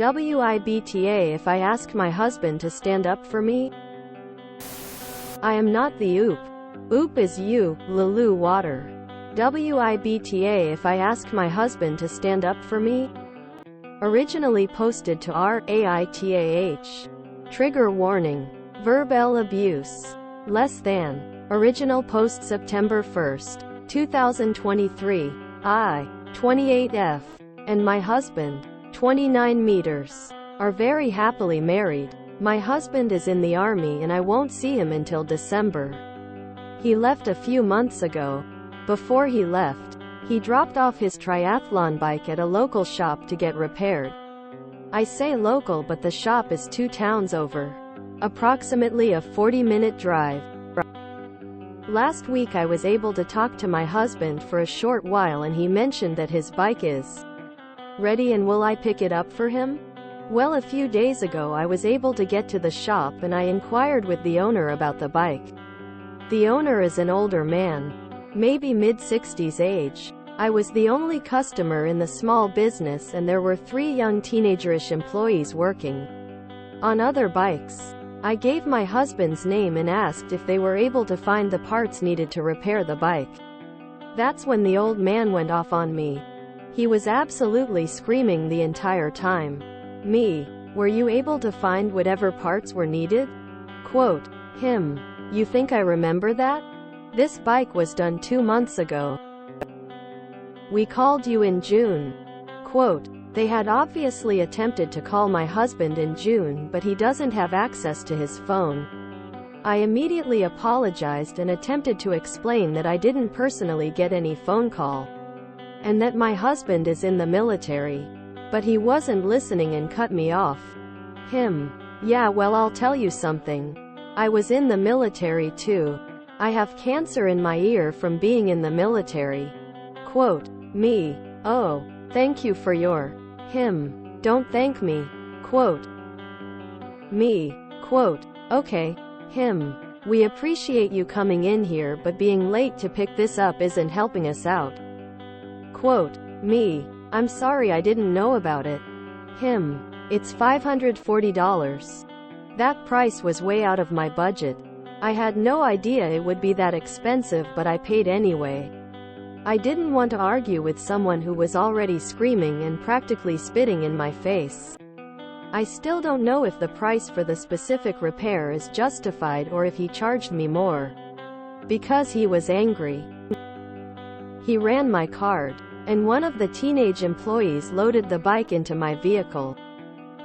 WIBTA if I ask my husband to stand up for me? I am not the oop. Oop is you, Lulu Water. WIBTA if I ask my husband to stand up for me? Originally posted to RAITAH. Trigger warning. Verbal abuse. Less than. Original post September 1st, 2023. I, 28F, and my husband, 29 meters, are very happily married. My husband is in the army and I won't see him until December. He left a few months ago. Before he left, he dropped off his triathlon bike at a local shop to get repaired. I say local, but the shop is 2 towns over. Approximately a 40-minute drive. Last week I was able to talk to my husband for a short while and he mentioned that his bike is ready and will I pick it up for him? Well, a few days ago I was able to get to the shop and I inquired with the owner about the bike. The owner is an older man, maybe mid-60s age. I was the only customer in the small business and there were 3 young teenagerish employees working on other bikes. I gave my husband's name and asked if they were able to find the parts needed to repair the bike. That's when the old man went off on me. He was absolutely screaming the entire time. Me, were you able to find whatever parts were needed? Quote, him, you think I remember that? This bike was done 2 months ago. We called you in June. Quote, they had obviously attempted to call my husband in June, but he doesn't have access to his phone. I immediately apologized and attempted to explain that I didn't personally get any phone call, and that my husband is in the military. But he wasn't listening and cut me off. Him, yeah, well, I'll tell you something. I was in the military too. I have cancer in my ear from being in the military. Quote, me, oh, thank you for your. Him, don't thank me. Quote, me, quote, okay. Him, we appreciate you coming in here, but being late to pick this up isn't helping us out. Quote, me, I'm sorry, I didn't know about it. Him, it's $540. That price was way out of my budget. I had no idea it would be that expensive, but I paid anyway. I didn't want to argue with someone who was already screaming and practically spitting in my face. I still don't know if the price for the specific repair is justified or if he charged me more because he was angry. He ran my card, and one of the teenage employees loaded the bike into my vehicle.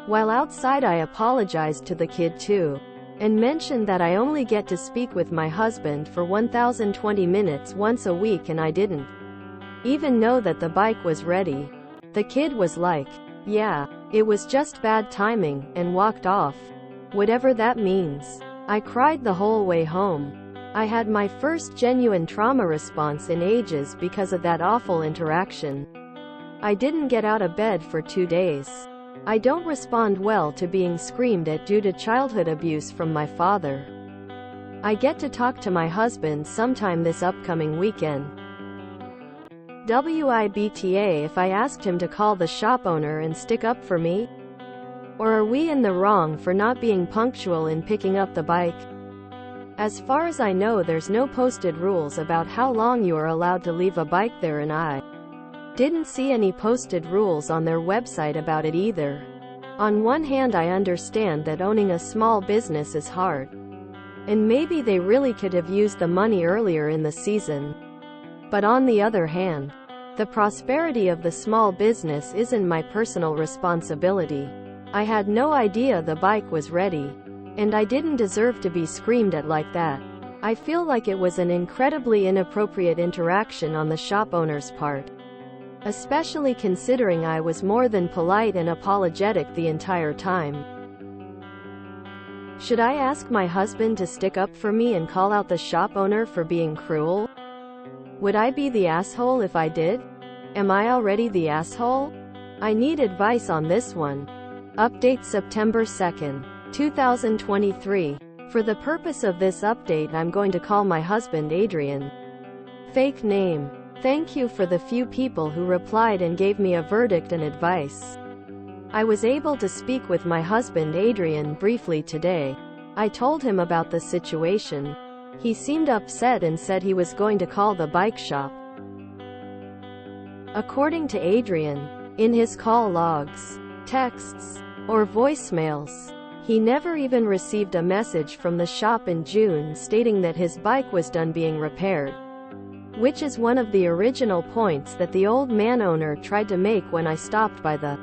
While outside, I apologized to the kid too, and mentioned that I only get to speak with my husband for 1,020 minutes once a week and I didn't even know that the bike was ready. The kid was like, yeah, it was just bad timing, and walked off. Whatever that means. I cried the whole way home. I had my first genuine trauma response in ages because of that awful interaction. I didn't get out of bed for 2 days. I don't respond well to being screamed at due to childhood abuse from my father. I get to talk to my husband sometime this upcoming weekend. WIBTA if I asked him to call the shop owner and stick up for me? Or are we in the wrong for not being punctual in picking up the bike? As far as I know, there's no posted rules about how long you are allowed to leave a bike there, and I didn't see any posted rules on their website about it either. On one hand, I understand that owning a small business is hard, and maybe they really could have used the money earlier in the season. But on the other hand, the prosperity of the small business isn't my personal responsibility. I had no idea the bike was ready, and I didn't deserve to be screamed at like that. I feel like it was an incredibly inappropriate interaction on the shop owner's part, especially considering I was more than polite and apologetic the entire time. Should I ask my husband to stick up for me and call out the shop owner for being cruel? Would I be the asshole if I did? Am I already the asshole? I need advice on this one. Update September 2nd, 2023. For the purpose of this update, I'm going to call my husband Adrian. Fake name. Thank you for the few people who replied and gave me a verdict and advice. I was able to speak with my husband Adrian briefly today. I told him about the situation. He seemed upset and said he was going to call the bike shop. According to Adrian, in his call logs, texts, or voicemails, he never even received a message from the shop in June stating that his bike was done being repaired, which is one of the original points that the old man owner tried to make when I stopped by the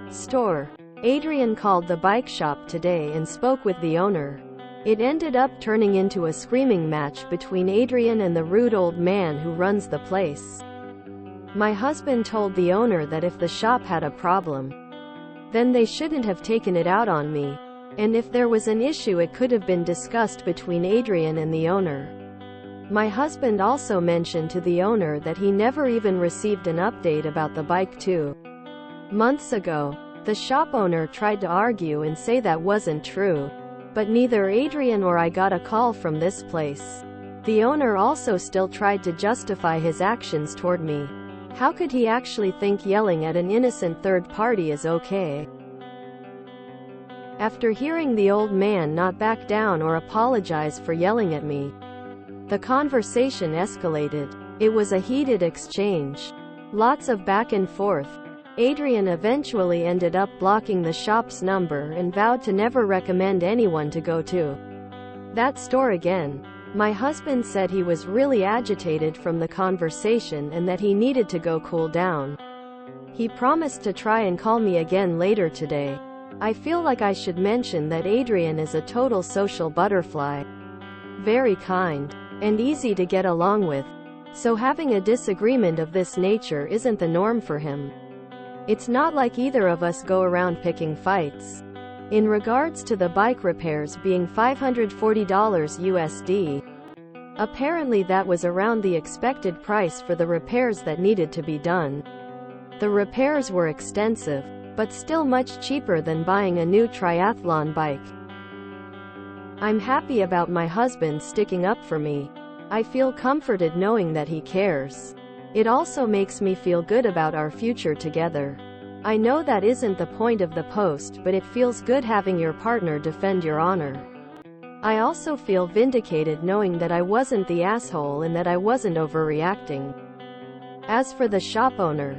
store. Adrian called the bike shop today and spoke with the owner. It ended up turning into a screaming match between Adrian and the rude old man who runs the place. My husband told the owner that if the shop had a problem, then they shouldn't have taken it out on me, and if there was an issue it could have been discussed between Adrian and the owner. My husband also mentioned to the owner that he never even received an update about the bike 2 months ago. The shop owner tried to argue and say that wasn't true, but neither Adrian or I got a call from this place. The owner also still tried to justify his actions toward me. How could he actually think yelling at an innocent third party is okay? After hearing the old man not back down or apologize for yelling at me, the conversation escalated. It was a heated exchange. Lots of back and forth. Adrian eventually ended up blocking the shop's number and vowed to never recommend anyone to go to that store again. My husband said he was really agitated from the conversation and that he needed to go cool down. He promised to try and call me again later today. I feel like I should mention that Adrian is a total social butterfly. Very kind, and easy to get along with. So having a disagreement of this nature isn't the norm for him. It's not like either of us go around picking fights. In regards to the bike repairs being $540 USD, apparently that was around the expected price for the repairs that needed to be done. The repairs were extensive, but still much cheaper than buying a new triathlon bike. I'm happy about my husband sticking up for me. I feel comforted knowing that he cares. It also makes me feel good about our future together. I know that isn't the point of the post, but it feels good having your partner defend your honor. I also feel vindicated knowing that I wasn't the asshole and that I wasn't overreacting. As for the shop owner,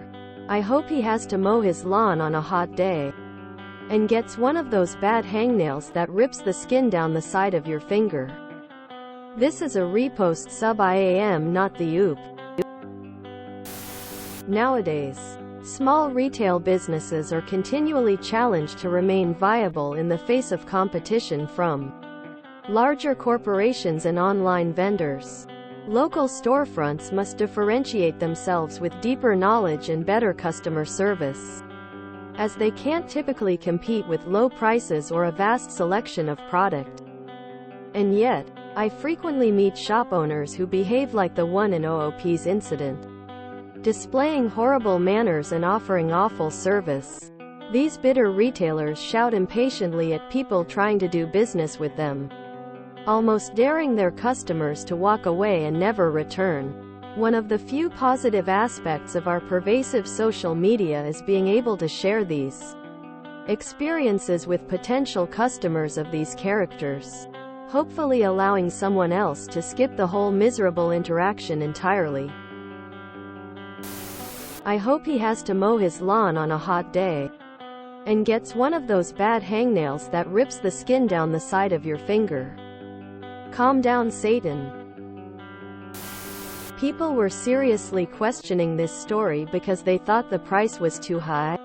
I hope he has to mow his lawn on a hot day and gets one of those bad hangnails that rips the skin down the side of your finger. This is a repost sub IAM, not the OOP. Nowadays, small retail businesses are continually challenged to remain viable in the face of competition from larger corporations and online vendors. Local storefronts must differentiate themselves with deeper knowledge and better customer service, as they can't typically compete with low prices or a vast selection of product. And yet, I frequently meet shop owners who behave like the one in OOP's incident, displaying horrible manners and offering awful service. These bitter retailers shout impatiently at people trying to do business with them, almost daring their customers to walk away and never return. One of the few positive aspects of our pervasive social media is being able to share these experiences with potential customers of these characters, hopefully allowing someone else to skip the whole miserable interaction entirely. I hope he has to mow his lawn on a hot day and gets one of those bad hangnails that rips the skin down the side of your finger. Calm down, Satan. People were seriously questioning this story because they thought the price was too high.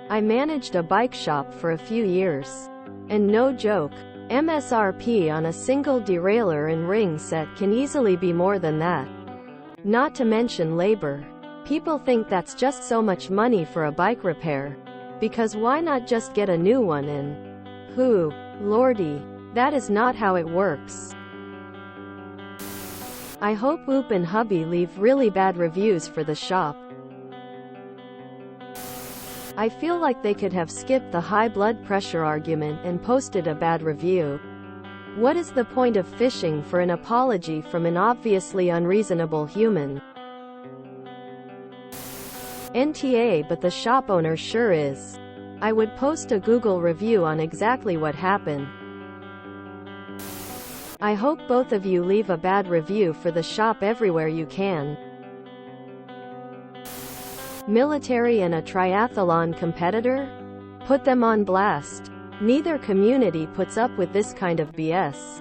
I managed a bike shop for a few years, and no joke, MSRP on a single derailleur and ring set can easily be more than that. Not to mention labor. People think that's just so much money for a bike repair, because why not just get a new one and lordy, that is not how it works. I hope Oop and hubby leave really bad reviews for the shop. I feel like they could have skipped the high blood pressure argument and posted a bad review. What is the point of fishing for an apology from an obviously unreasonable human? NTA, but the shop owner sure is. I would post a Google review on exactly what happened. I hope both of you leave a bad review for the shop everywhere you can. Military and a triathlon competitor? Put them on blast. Neither community puts up with this kind of BS.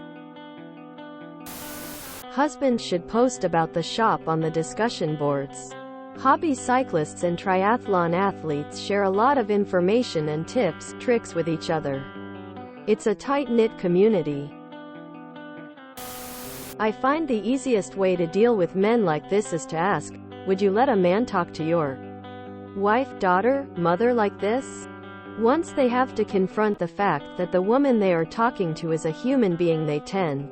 Husbands should post about the shop on the discussion boards. Hobby cyclists and triathlon athletes share a lot of information and tips, tricks with each other. It's a tight-knit community. I find the easiest way to deal with men like this is to ask, would you let a man talk to your wife, daughter, mother like this? Once they have to confront the fact that the woman they are talking to is a human being, they tend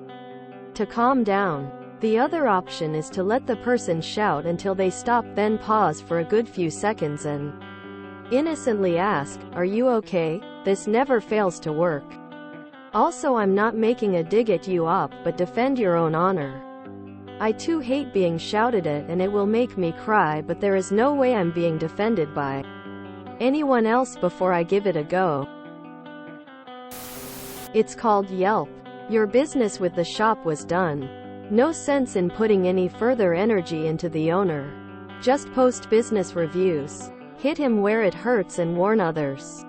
to calm down. The other option is to let the person shout until they stop, then pause for a good few seconds and innocently ask, are you okay? This never fails to work. Also, I'm not making a dig at you op, but defend your own honor. I too hate being shouted at and it will make me cry, but there is no way I'm being defended by anyone else before I give it a go. It's called Yelp. Your business with the shop was done. No sense in putting any further energy into the owner. Just post business reviews. Hit him where it hurts and warn others.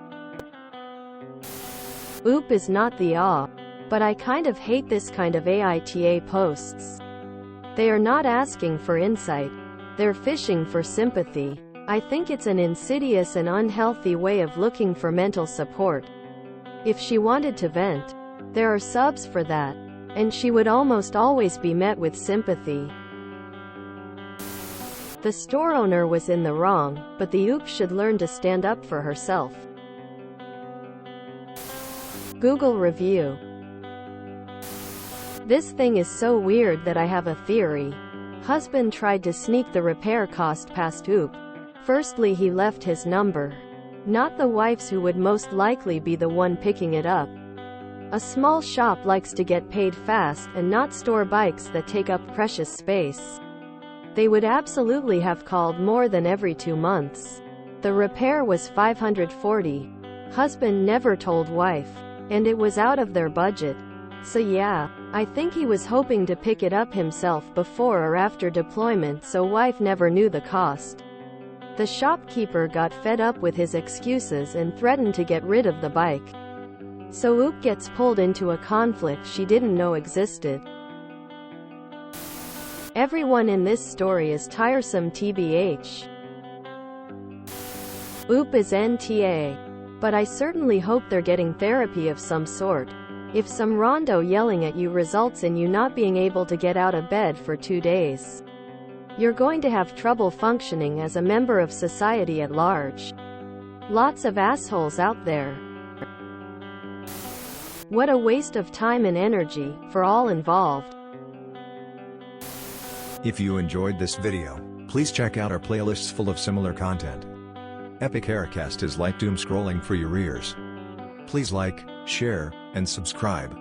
Oop is not the awe, but I kind of hate this kind of AITA posts. They are not asking for insight. They're fishing for sympathy. I think it's an insidious and unhealthy way of looking for mental support. If she wanted to vent, there are subs for that, and she would almost always be met with sympathy. The store owner was in the wrong, but the oop should learn to stand up for herself. Google review. This thing is so weird that I have a theory. Husband tried to sneak the repair cost past oop. Firstly, he left his number. Not the wife's, who would most likely be the one picking it up. A small shop likes to get paid fast and not store bikes that take up precious space. They would absolutely have called more than every 2 months. The repair was $540. Husband never told wife. And it was out of their budget. So yeah, I think he was hoping to pick it up himself before or after deployment, so wife never knew the cost. The shopkeeper got fed up with his excuses and threatened to get rid of the bike. So oop gets pulled into a conflict she didn't know existed. Everyone in this story is tiresome tbh. Oop is NTA. But I certainly hope they're getting therapy of some sort. If some rondo yelling at you results in you not being able to get out of bed for 2 days, you're going to have trouble functioning as a member of society at large. Lots of assholes out there. What a waste of time and energy, for all involved. If you enjoyed this video, please check out our playlists full of similar content. Epic Haircast is like doom scrolling for your ears. Please like, share, and subscribe.